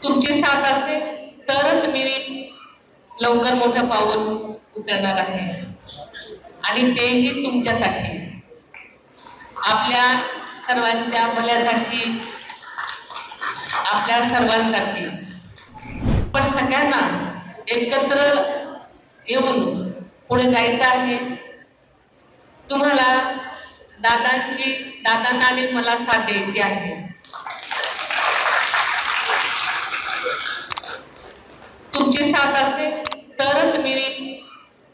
तुमची साथ असेल तरच मी लवकर मोठं पाऊल उचलणार आहे आणि तेही तुमच्यासाठी, आपल्या सर्वांच्या भल्यासाठी, आपल्या सर्वांसाठी। पण सगळ्यांना एकत्र येऊन पुढे जायचं आहे। तुम्हाला दादांना आणि मला साथ द्यायची आहे। तुमची साथ असेल तरच मी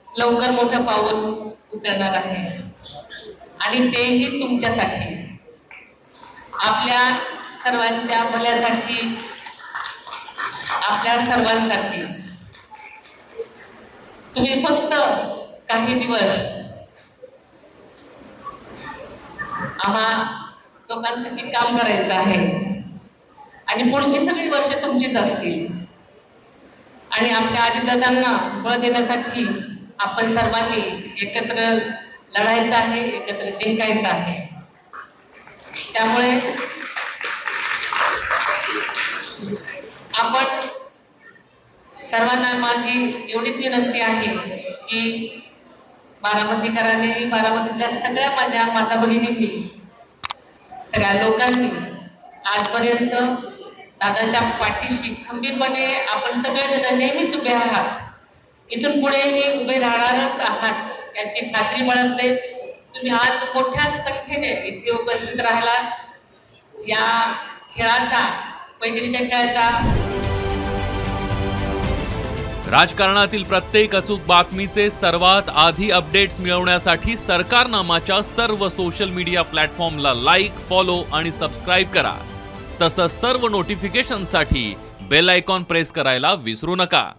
लवकर मोठं पाऊल उचलणार आहे आणि तेही तुमच्यासाठी, आपल्या सर्वांच्या भल्यासाठी, आपल्या सर्वांसाठी। तुम्ही फक्त काही दिवस आम्हा लोकांसाठी काम करायचं आहे आणि पुढची सगळी वर्ष तुमचीच असतील आणि आपल्या अजितदादांना बळ देण्यासाठी आपण सर्वांनी एकत्र लढायचं आहे, एकत्र जिंकायचं आहे। त्यामुळे आपण सर्वांना माझी एवढीच विनंती आहे की बारामतीकरांनी, बारामतीतल्या सगळ्या माझ्या माता भगिनींनी, सगळ्या लोकांनी आजपर्यंत दादाच्या पाठीशी खंबीरपणे आपण सगळेजण नेहमीच उभे आहात, इथून पुढेही उभे राहणारच आहात याची खात्री बाळगते। तुम्ही आज मोठ्या संख्येने इथे उपस्थित राहिला या खेळाचा, पैठणीच्या खेळाचा। राजकारणातील प्रत्येक अचूक बातमीचे सर्वात आधी अपडेट्स मिळवण्यासाठी सरकारनामाच्या सर्व सोशल मीडिया प्लॅटफॉर्मला लाईक, फॉलो आणि सबस्क्राईब करा। तसंच सर्व नोटिफिकेशनसाठी बेल आयकॉन प्रेस करायला विसरू नका।